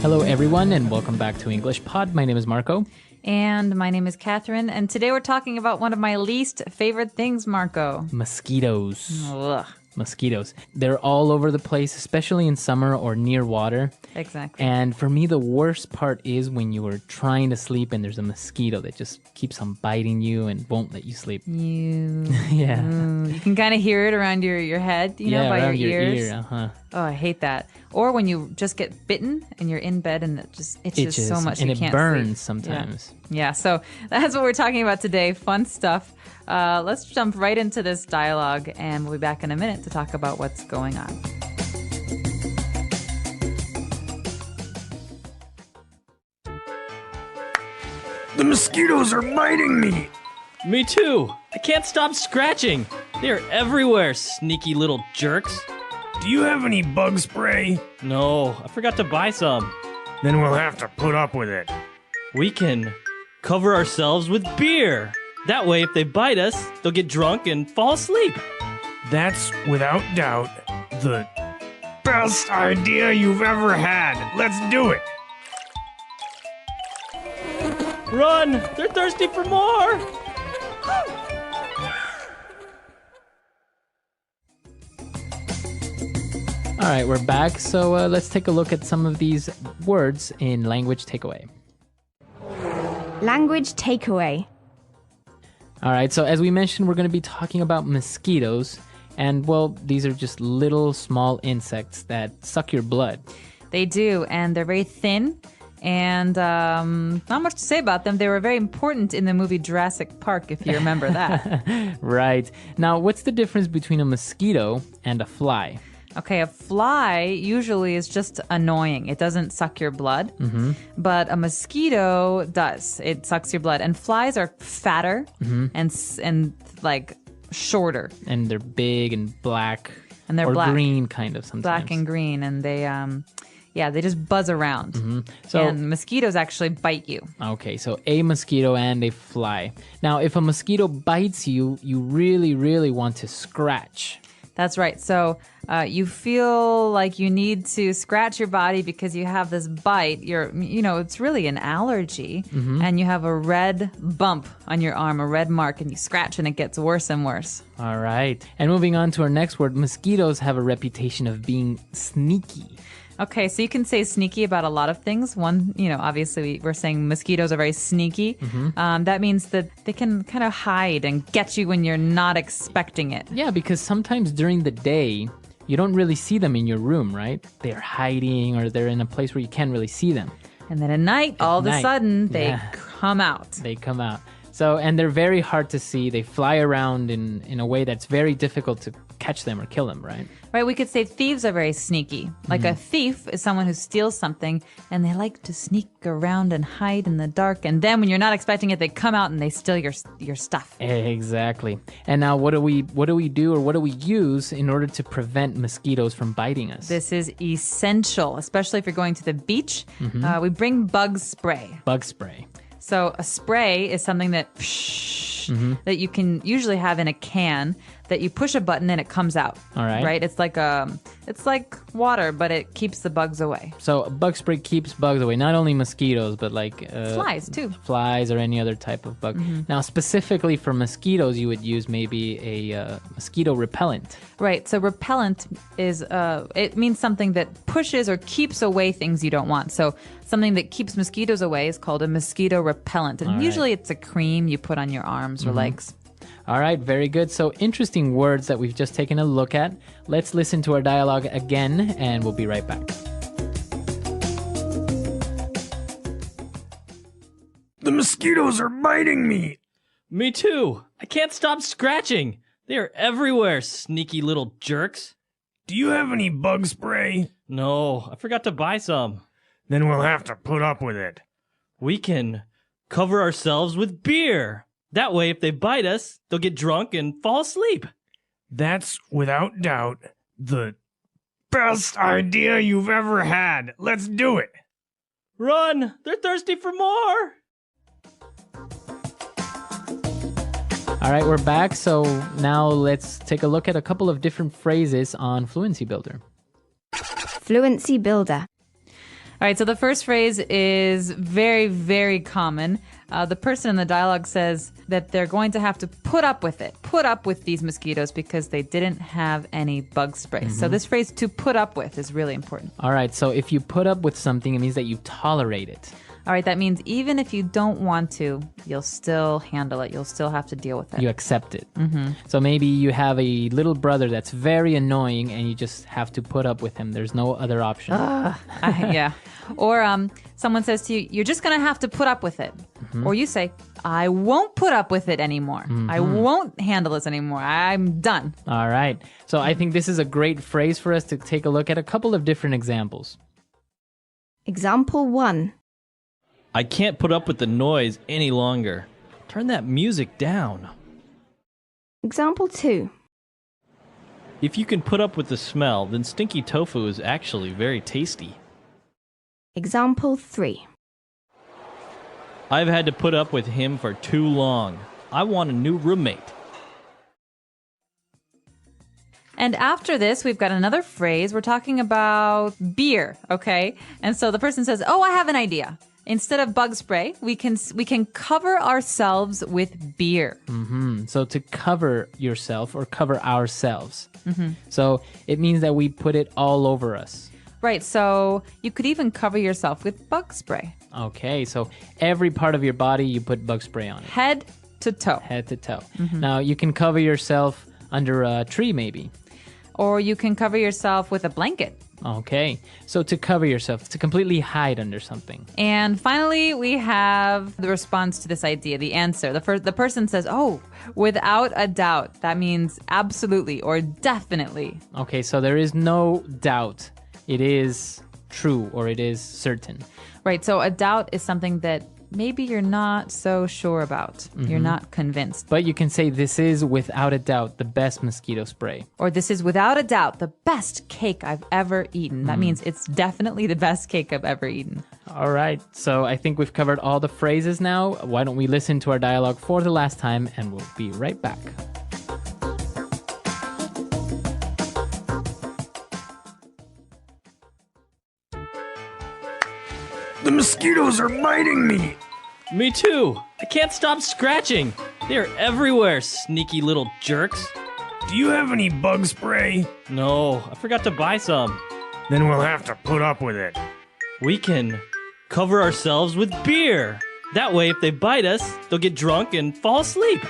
Hello, everyone, and welcome back to English Pod. My name is Marco. And my name is Catherine, and today we're talking about one of my least favorite things, Marco. Mosquitoes. Ugh. Mosquitoes. They're all over the place, especially in summer or near water. Exactly. And for me, the worst part is when you are trying to sleep and there's a mosquito that just keeps on biting you and won't let you sleep. Yeah. You can kind of hear it around your head, by around your ears. ear, uh-huh. Oh, I hate that. Or when you just get bitten and you're in bed and it just itches so much and you it can't burns sleep. sometimes. Yeah, so that's what we're talking about today. Fun stuff. Let's jump right into this dialogue, and we'll be back in a minute to talk about what's going on. The mosquitoes are biting me! Me too. I can't stop scratching. They're everywhere, sneaky little jerks. Do you have any bug spray? No, I forgot to buy some. Then we'll have to put up with it. We can cover ourselves with beer. That way, if they bite us, they'll get drunk and fall asleep. That's, without doubt, the best idea you've ever had. Let's do it! Run! They're thirsty for more! All right, we're back. So let's take a look at some of these words in language takeaway. Language takeaway. All right, so as we mentioned, we're going to be talking about mosquitoes. And, well, these are just little small insects that suck your blood. They do, and they're very thin. And not much to say about them. They were very important in the movie Jurassic Park, if you remember that. Right. Now, what's the difference between a mosquito and a fly? Okay, a fly usually is just annoying. It doesn't suck your blood, but a mosquito does. It sucks your blood. And flies are fatter and like shorter. And they're big and black. And they're or black. Green, kind of, sometimes. Black and green, and they they just buzz around. So, and mosquitoes actually bite you. Okay, so a mosquito and a fly. Now, if a mosquito bites you, you really, really want to scratch. That's right. So you feel like you need to scratch your body because you have this bite. It's really an allergy, and you have a red bump on your arm, a red mark, and you scratch and it gets worse and worse. All right. And moving on to our next word, mosquitoes have a reputation of being sneaky. Okay, so you can say sneaky about a lot of things. One, obviously we're saying mosquitoes are very sneaky. That means that they can kind of hide and get you when you're not expecting it. Yeah, because sometimes during the day, you don't really see them in your room, right? They're hiding or they're in a place where you can't really see them. And then at night, all of a sudden, they come out. They come out. So, and they're very hard to see. They fly around in a way that's very difficult to catch them or kill them, right? Right, we could say thieves are very sneaky. Like a thief is someone who steals something and they like to sneak around and hide in the dark. And then when you're not expecting it, they come out and they steal your stuff. Exactly. And now what do we do or what do we use in order to prevent mosquitoes from biting us? This is essential, especially if you're going to the beach. We bring bug spray. Bug spray. So a spray is something that that you can usually have in a can that you push a button and it comes out. All right. Right? It's like water, but it keeps the bugs away. So bug spray keeps bugs away, not only mosquitoes, but like flies too. Flies or any other type of bug. Now, specifically for mosquitoes, you would use maybe a mosquito repellent. Right. So repellent is it means something that pushes or keeps away things you don't want. So something that keeps mosquitoes away is called a mosquito repellent. And usually it's a cream you put on your arms or legs. All right, very good. So interesting words that we've just taken a look at. Let's listen to our dialogue again, and we'll be right back. The mosquitoes are biting me! Me too. I can't stop scratching. They're everywhere, sneaky little jerks. Do you have any bug spray? No, I forgot to buy some. Then we'll have to put up with it. We can cover ourselves with beer. That way, if they bite us, they'll get drunk and fall asleep. That's, without doubt, the best idea you've ever had. Let's do it. Run! They're thirsty for more! All right, we're back. So now let's take a look at a couple of different phrases on Fluency Builder. Fluency Builder. All right, so the first phrase is very, very common. The person in the dialogue says that they're going to have to put up with these mosquitoes because they didn't have any bug spray. So this phrase, to put up with, is really important. All right, so if you put up with something, it means that you tolerate it. All right, that means even if you don't want to, you'll still handle it. You'll still have to deal with it. You accept it. So maybe you have a little brother that's very annoying and you just have to put up with him. There's no other option. Yeah. Or someone says to you, you're just going to have to put up with it. Or you say, I won't put up with it anymore. I won't handle this anymore. I'm done. All right. So I think this is a great phrase for us to take a look at a couple of different examples. Example 1. I can't put up with the noise any longer. Turn that music down. Example 2. If you can put up with the smell, then stinky tofu is actually very tasty. Example 3. I've had to put up with him for too long. I want a new roommate. And after this, we've got another phrase. We're talking about beer, okay? And so the person says, oh, I have an idea. Instead of bug spray, we can cover ourselves with beer. So to cover yourself or cover ourselves. So it means that we put it all over us. Right, so you could even cover yourself with bug spray. Okay, so every part of your body, you put bug spray on it. Head to toe. Head to toe. Now, you can cover yourself under a tree, maybe. Or you can cover yourself with a blanket. Okay, so to cover yourself, to completely hide under something. And finally, we have the response to this idea, the answer. The person says, oh, without a doubt. That means absolutely or definitely. Okay, so there is no doubt. It is true or it is certain. Right, so a doubt is something that maybe you're not so sure about. You're not convinced. But you can say this is without a doubt the best mosquito spray. Or this is without a doubt the best cake I've ever eaten. That means it's definitely the best cake I've ever eaten. All right, so I think we've covered all the phrases now. Why don't we listen to our dialogue for the last time and we'll be right back. The mosquitoes are biting me. Me too. I can't stop scratching. They're everywhere, sneaky little jerks. Do you have any bug spray? No, I forgot to buy some. Then we'll have to put up with it. We can cover ourselves with beer. That way, if they bite us, they'll get drunk and fall asleep.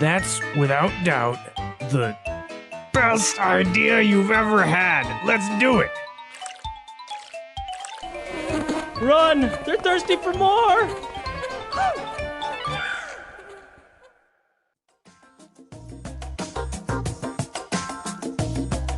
That's, without doubt, the best idea you've ever had. Let's do it. Run! They're thirsty for more!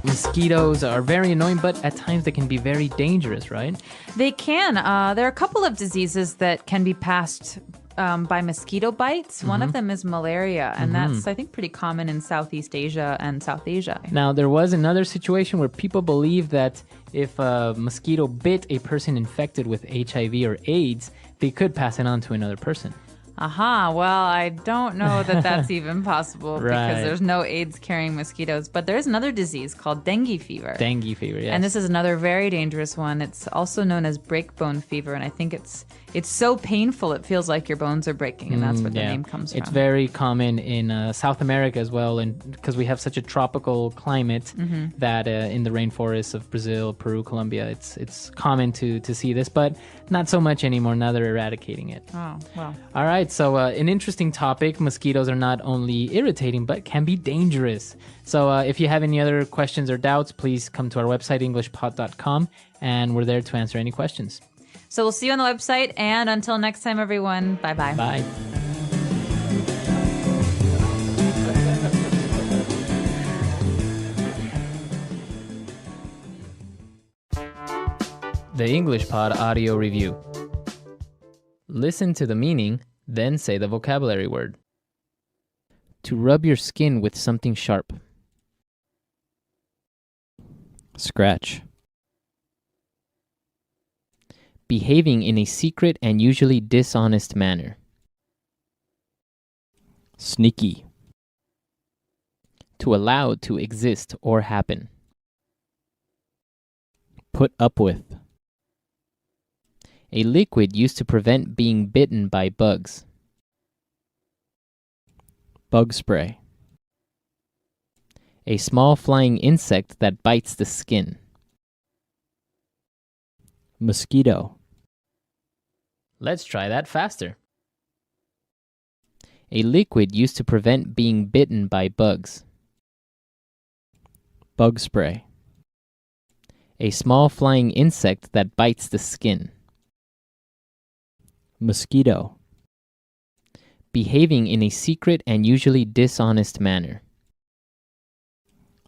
Mosquitoes are very annoying, but at times they can be very dangerous, right? They can. There are a couple of diseases that can be passed by mosquito bites. One of them is malaria, and that's, I think, pretty common in Southeast Asia and South Asia. Now, there was another situation where people believe that if a mosquito bit a person infected with HIV or AIDS, they could pass it on to another person. Aha, well, I don't know that that's even possible Right. because there's no AIDS-carrying mosquitoes. But there's another disease called dengue fever. Dengue fever, yes. And this is another very dangerous one. It's also known as breakbone fever, and I think it's so painful it feels like your bones are breaking, and that's where the name comes from. It's very common in South America as well, and because we have such a tropical climate that in the rainforests of Brazil, Peru, Colombia, it's common to see this, but not so much anymore. Now they're eradicating it. Oh, well. All right, so an interesting topic. Mosquitoes are not only irritating, but can be dangerous. So if you have any other questions or doubts, please come to our website, englishpod.com, and we're there to answer any questions. So we'll see you on the website, and until next time, everyone, bye-bye. Bye. The English Pod Audio Review. Listen to the meaning, then say the vocabulary word. To rub your skin with something sharp. Scratch. Behaving in a secret and usually dishonest manner. Sneaky. To allow to exist or happen. Put up with. A liquid used to prevent being bitten by bugs. Bug spray. A small flying insect that bites the skin. Mosquito. Let's try that faster. A liquid used to prevent being bitten by bugs. Bug spray. A small flying insect that bites the skin. Mosquito. Behaving in a secret and usually dishonest manner.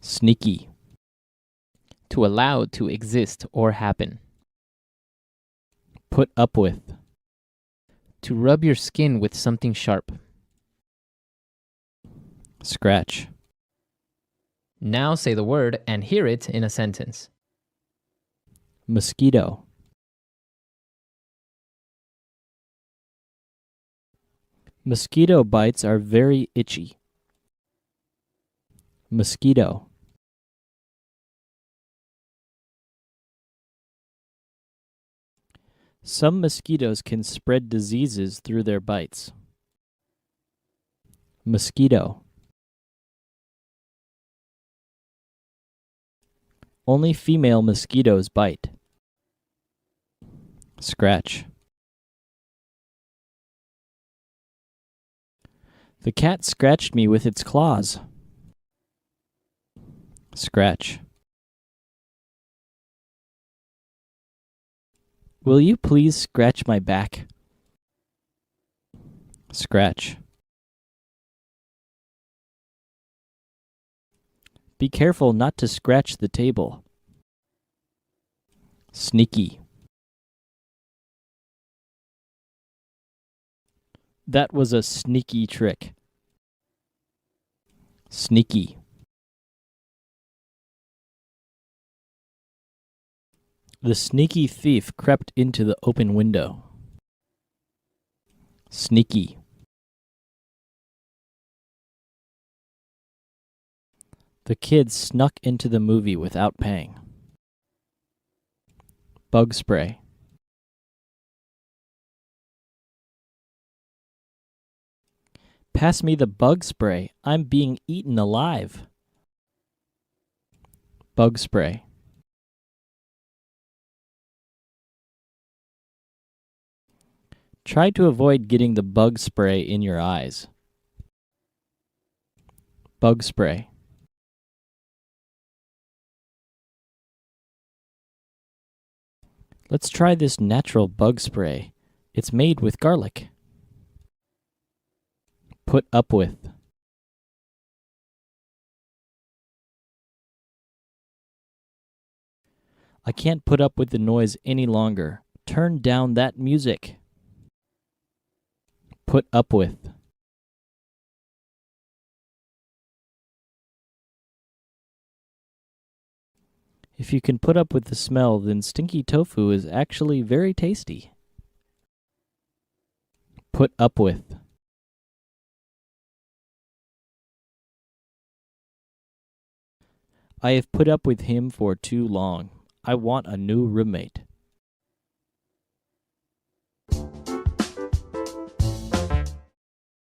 Sneaky. To allow to exist or happen. Put up with. To rub your skin with something sharp. Scratch. Now say the word and hear it in a sentence. Mosquito. Mosquito bites are very itchy. Mosquito. Some mosquitoes can spread diseases through their bites. Mosquito. Only female mosquitoes bite. Scratch. The cat scratched me with its claws. Scratch. Will you please scratch my back? Scratch. Be careful not to scratch the table. Sneaky. That was a sneaky trick. Sneaky. The sneaky thief crept into the open window. Sneaky. The kids snuck into the movie without paying. Bug spray. Pass me the bug spray. I'm being eaten alive. Bug spray. Try to avoid getting the bug spray in your eyes. Bug spray. Let's try this natural bug spray. It's made with garlic. Put up with. I can't put up with the noise any longer. Turn down that music. Put up with. If you can put up with the smell, then stinky tofu is actually very tasty. Put up with. I have put up with him for too long. I want a new roommate.